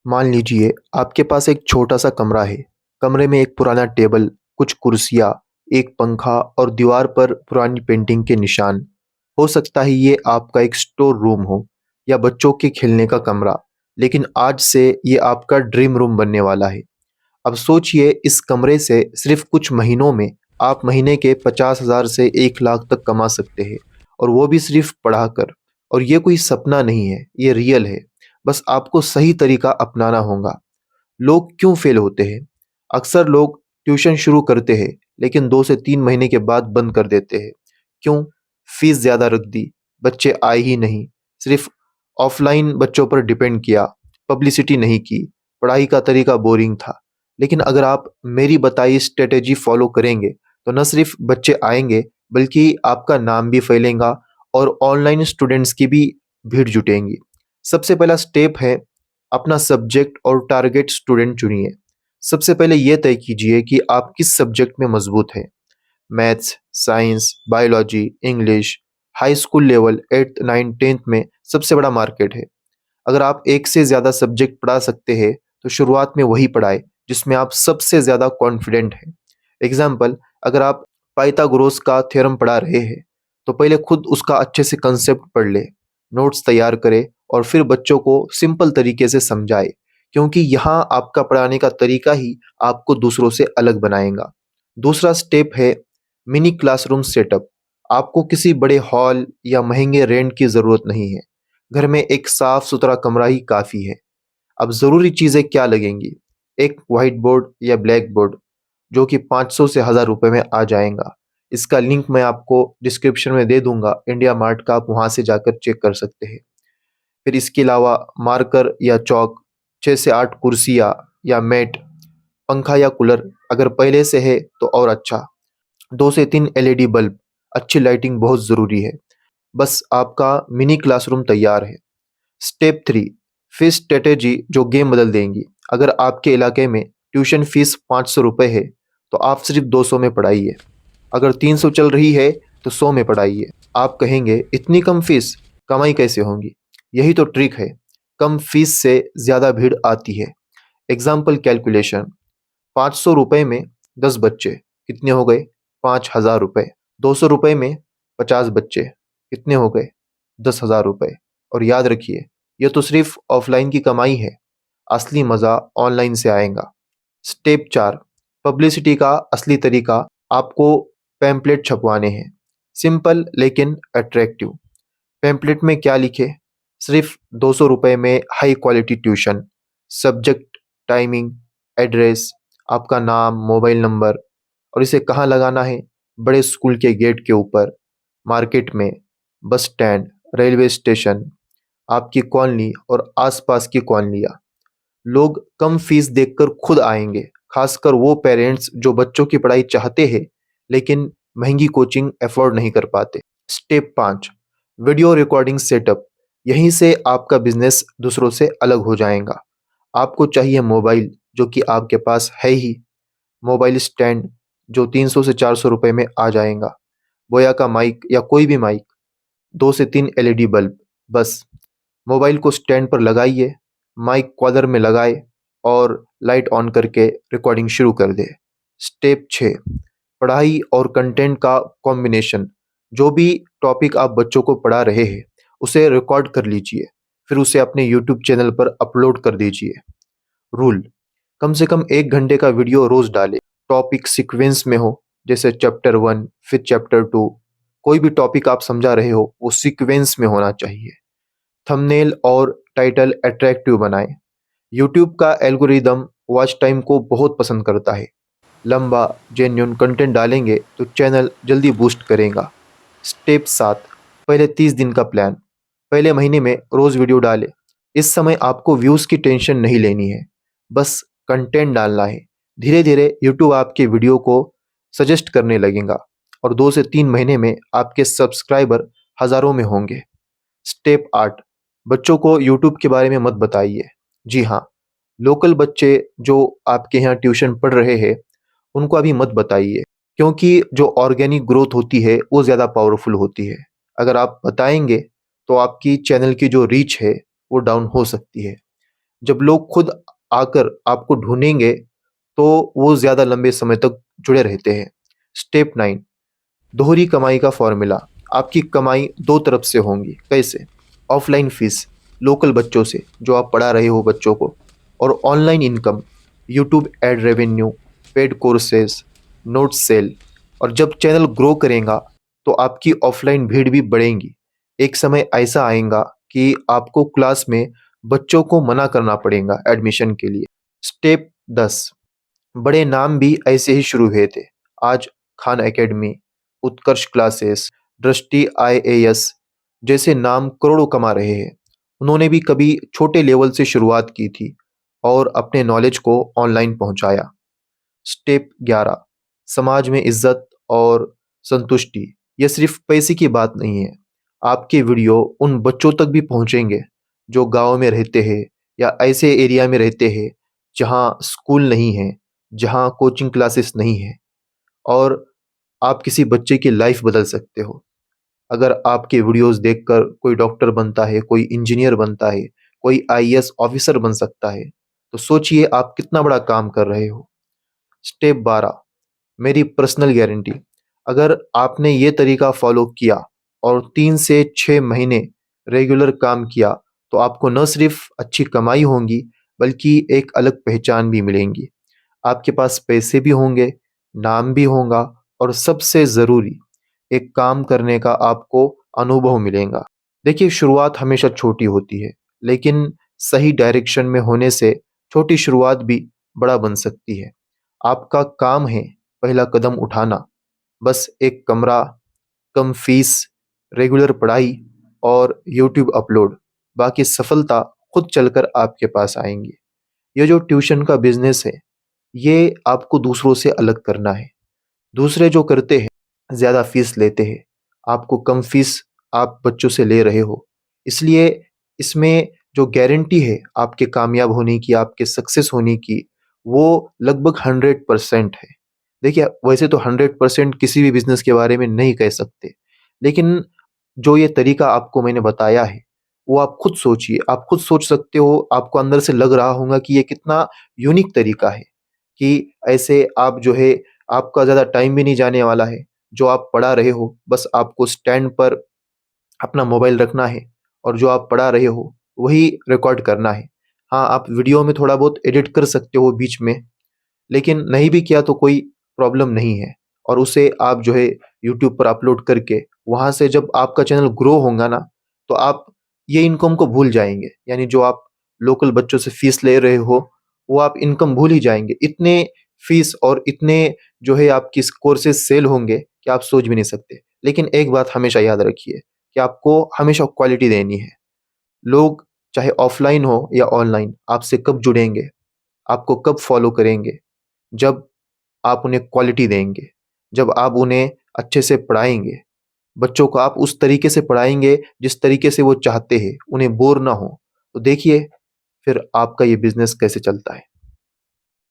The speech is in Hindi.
मान लीजिए आपके पास एक छोटा सा कमरा है। कमरे में एक पुराना टेबल, कुछ कुर्सियाँ, एक पंखा और दीवार पर पुरानी पेंटिंग के निशान। हो सकता है ये आपका एक स्टोर रूम हो या बच्चों के खेलने का कमरा, लेकिन आज से ये आपका ड्रीम रूम बनने वाला है। अब सोचिए, इस कमरे से सिर्फ कुछ महीनों में आप महीने के 50,000 से 1 लाख तक कमा सकते हैं, और वो भी सिर्फ पढ़ाकर। और ये कोई सपना नहीं है, ये रियल है। बस आपको सही तरीका अपनाना होगा। लोग क्यों फेल होते हैं? अक्सर लोग ट्यूशन शुरू करते हैं लेकिन 2 से 3 महीने के बाद बंद कर देते हैं। क्यों? फीस ज़्यादा रख दी, बच्चे आए ही नहीं, सिर्फ ऑफलाइन बच्चों पर डिपेंड किया, पब्लिसिटी नहीं की, पढ़ाई का तरीका बोरिंग था। लेकिन अगर आप मेरी बताई स्ट्रेटेजी फॉलो करेंगे तो न सिर्फ बच्चे आएंगे, बल्कि आपका नाम भी फैलेगा और ऑनलाइन स्टूडेंट्स की भी भीड़ जुटेंगी। सबसे पहला स्टेप है, अपना सब्जेक्ट और टारगेट स्टूडेंट चुनिए। सबसे पहले ये तय कीजिए कि आप किस सब्जेक्ट में मजबूत हैं। Maths, science, biology, English. High school level 8th 9th 10th में सबसे बड़ा मार्केट है। अगर आप एक से ज़्यादा सब्जेक्ट पढ़ा सकते हैं तो शुरुआत में वही पढ़ाएं जिसमें आप सबसे ज़्यादा कॉन्फिडेंट हैं। एग्जाम्पल, अगर आप पाइथागोरस का थ्योरम पढ़ा रहे हैं तो पहले खुद उसका अच्छे से कंसेप्ट पढ़ ले, नोट्स तैयार करें और फिर बच्चों को सिंपल तरीके से समझाए, क्योंकि यहाँ आपका पढ़ाने का तरीका ही आपको दूसरों से अलग बनाएगा। दूसरा स्टेप है मिनी क्लासरूम सेटअप। आपको किसी बड़े हॉल या महंगे रेंट की ज़रूरत नहीं है। घर में एक साफ सुथरा कमरा ही काफ़ी है। अब ज़रूरी चीज़ें क्या लगेंगी? एक वाइट बोर्ड या ब्लैक बोर्ड, जो कि 500 से 1000 रुपये में आ जाएगा। इसका लिंक मैं आपको डिस्क्रिप्शन में दे दूंगा, इंडिया मार्ट का, आप वहाँ से जाकर चेक कर सकते हैं। फिर इसके अलावा मार्कर या चौक, 6 से 8 कुर्सियाँ या मैट, पंखा या कूलर अगर पहले से है तो और अच्छा। 2 से 3 एलईडी बल्ब, अच्छी लाइटिंग बहुत ज़रूरी है। बस आपका मिनी क्लासरूम तैयार है। स्टेप 3, फीस स्ट्रेटेजी जो गेम बदल देंगी। अगर आपके इलाके में ट्यूशन फीस 500 रुपये है तो आप सिर्फ 200 में पढ़ाइए। अगर 300 चल रही है तो 100 में पढ़ाइए। आप कहेंगे इतनी कम फीस, कमाई कैसे होगी? यही तो ट्रिक है। कम फीस से ज़्यादा भीड़ आती है। एग्जाम्पल कैलकुलेशन, 500 रुपये में 10 बच्चे कितने हो गए? 5,000 रुपये। 200 रुपये में 50 बच्चे कितने हो गए? 10,000 रुपये। और याद रखिए, ये तो सिर्फ ऑफलाइन की कमाई है, असली मज़ा ऑनलाइन से आएगा। स्टेप 4, पब्लिसिटी का असली तरीका। आपको पैम्पलेट छपवाने हैं, सिंपल लेकिन अट्रैक्टिव। पैम्पलेट में क्या लिखे? सिर्फ 200 रुपये में high quality tuition, subject, timing, address, आपका नाम, मोबाइल नंबर, और इसे कहाँ लगाना है? बड़े स्कूल के गेट के ऊपर, मार्केट में, बस स्टैंड, रेलवे स्टेशन, आपकी कॉलोनी और आसपास की कॉलोनियाँ। लोग कम फीस देखकर खुद आएंगे, खासकर वो पेरेंट्स जो बच्चों की पढ़ाई चाहते हैं लेकिन महंगी कोचिंग अफोर्ड नहीं कर पाते। Step 5, video recording setup. यहीं से आपका बिजनेस दूसरों से अलग हो जाएगा। आपको चाहिए मोबाइल, जो कि आपके पास है ही, मोबाइल स्टैंड जो 300 से 400 रुपये में आ जाएगा, बोया का माइक या कोई भी माइक, 2 से 3 एलईडी बल्ब। बस मोबाइल को स्टैंड पर लगाइए, माइक कॉलर में लगाए और लाइट ऑन करके रिकॉर्डिंग शुरू कर दे। स्टेप 6, पढ़ाई और कंटेंट का कॉम्बिनेशन। जो भी टॉपिक आप बच्चों को पढ़ा रहे हैं उसे रिकॉर्ड कर लीजिए, फिर उसे अपने यूट्यूब चैनल पर अपलोड कर दीजिए। रूल, कम से कम 1 घंटे का वीडियो रोज डालें। टॉपिक सीक्वेंस में हो, जैसे चैप्टर 1 फिर चैप्टर 2। कोई भी टॉपिक आप समझा रहे हो वो सीक्वेंस में होना चाहिए। थंबनेल और टाइटल अट्रैक्टिव बनाएं। यूट्यूब का एल्गोरिदम वॉच टाइम को बहुत पसंद करता है। लंबा जेन्युइन कंटेंट डालेंगे तो चैनल जल्दी बूस्ट करेगा। स्टेप 7, पहले 30 दिन का प्लान। पहले महीने में रोज़ वीडियो डालें। इस समय आपको व्यूज़ की टेंशन नहीं लेनी है, बस कंटेंट डालना है। धीरे धीरे यूट्यूब आपके वीडियो को सजेस्ट करने लगेगा और 2 से 3 महीने में आपके सब्सक्राइबर हज़ारों में होंगे। स्टेप 8, बच्चों को यूट्यूब के बारे में मत बताइए। जी हाँ, लोकल बच्चे जो आपके यहाँ ट्यूशन पढ़ रहे हैं उनको अभी मत बताइए, क्योंकि जो ऑर्गेनिक ग्रोथ होती है वो ज़्यादा पावरफुल होती है। अगर आप बताएंगे तो आपकी चैनल की जो रीच है वो डाउन हो सकती है। जब लोग खुद आकर आपको ढूँढेंगे, तो वो ज़्यादा लंबे समय तक जुड़े रहते हैं। स्टेप 9, दोहरी कमाई का फ़ॉर्मूला। आपकी कमाई 2 तरफ से होंगी। कैसे? ऑफ़लाइन फ़ीस, लोकल बच्चों से जो आप पढ़ा रहे हो बच्चों को, और online income, YouTube ad revenue, paid courses, notes sale. और जब चैनल ग्रो करेगा, तो आपकी ऑफ़लाइन भीड़ भी बढ़ेगी। एक समय ऐसा आएगा कि आपको क्लास में बच्चों को मना करना पड़ेगा एडमिशन के लिए। स्टेप 10, बड़े नाम भी ऐसे ही शुरू हुए थे। आज खान एकेडमी, उत्कर्ष क्लासेस, दृष्टि आईएएस जैसे नाम करोड़ों कमा रहे हैं। उन्होंने भी कभी छोटे लेवल से शुरुआत की थी और अपने नॉलेज को ऑनलाइन पहुंचाया। स्टेप 11, समाज में इज्जत और संतुष्टि। यह सिर्फ पैसे की बात नहीं है। आपके वीडियो उन बच्चों तक भी पहुंचेंगे जो गांव में रहते हैं या ऐसे एरिया में रहते हैं जहां स्कूल नहीं है, जहां कोचिंग क्लासेस नहीं है, और आप किसी बच्चे की लाइफ बदल सकते हो। अगर आपके वीडियोस देखकर कोई डॉक्टर बनता है, कोई इंजीनियर बनता है, कोई आईएएस ऑफिसर बन सकता है, तो सोचिए आप कितना बड़ा काम कर रहे हो। स्टेप 12, मेरी पर्सनल गारंटी। अगर आपने ये तरीका फॉलो किया और 3 से 6 महीने रेगुलर काम किया, तो आपको न सिर्फ अच्छी कमाई होगी, बल्कि एक अलग पहचान भी मिलेगी। आपके पास पैसे भी होंगे, नाम भी होगा, और सबसे ज़रूरी, एक काम करने का आपको अनुभव मिलेगा। देखिए, शुरुआत हमेशा छोटी होती है, लेकिन सही डायरेक्शन में होने से छोटी शुरुआत भी बड़ा बन सकती है। आपका काम है पहला कदम उठाना। बस एक कमरा, कम फीस, रेगुलर पढ़ाई और यूट्यूब अपलोड। बाकी सफलता खुद चलकर आपके पास आएंगी। ये जो ट्यूशन का बिजनेस है, ये आपको दूसरों से अलग करना है। दूसरे जो करते हैं ज़्यादा फीस लेते हैं, आपको कम फीस आप बच्चों से ले रहे हो। इसलिए इसमें जो गारंटी है आपके कामयाब होने की, आपके सक्सेस होने की, वो लगभग 100% है। देखिए, वैसे तो 100% किसी भी बिज़नेस के बारे में नहीं कह सकते, लेकिन जो ये तरीका आपको मैंने बताया है, वो आप खुद सोचिए। आप खुद सोच सकते हो, आपको अंदर से लग रहा होगा कि ये कितना यूनिक तरीका है, कि ऐसे आप जो है, आपका ज़्यादा टाइम भी नहीं जाने वाला है। जो आप पढ़ा रहे हो, बस आपको स्टैंड पर अपना मोबाइल रखना है और जो आप पढ़ा रहे हो, वही रिकॉर्ड करना है। हाँ, आप वीडियो में थोड़ा बहुत एडिट कर सकते हो बीच में, लेकिन नहीं भी किया तो कोई प्रॉब्लम नहीं है। और उसे आप जो है यूट्यूब पर अपलोड करके, वहाँ से जब आपका चैनल ग्रो होगा ना, तो आप ये इनकम को भूल जाएँगे। यानी जो आप लोकल बच्चों से फीस ले रहे हो, वो आप इनकम भूल ही जाएँगे। इतने फीस और इतने जो है आपकी कोर्सेज़ सेल होंगे कि आप सोच भी नहीं सकते। लेकिन एक बात हमेशा याद रखिए कि आपको हमेशा क्वालिटी देनी है। लोग चाहे ऑफ़लाइन हो या ऑनलाइन, आपसे कब जुड़ेंगे, आपको कब फ़ॉलो करेंगे, जब आप उन्हें क्वालिटी देंगे, जब आप उन्हें अच्छे से पढ़ाएँगे। बच्चों को आप उस तरीके से पढ़ाएँगे जिस तरीके से वो चाहते हैं, उन्हें बोर ना हो। तो देखिए, फिर आपका ये बिज़नेस कैसे चलता है।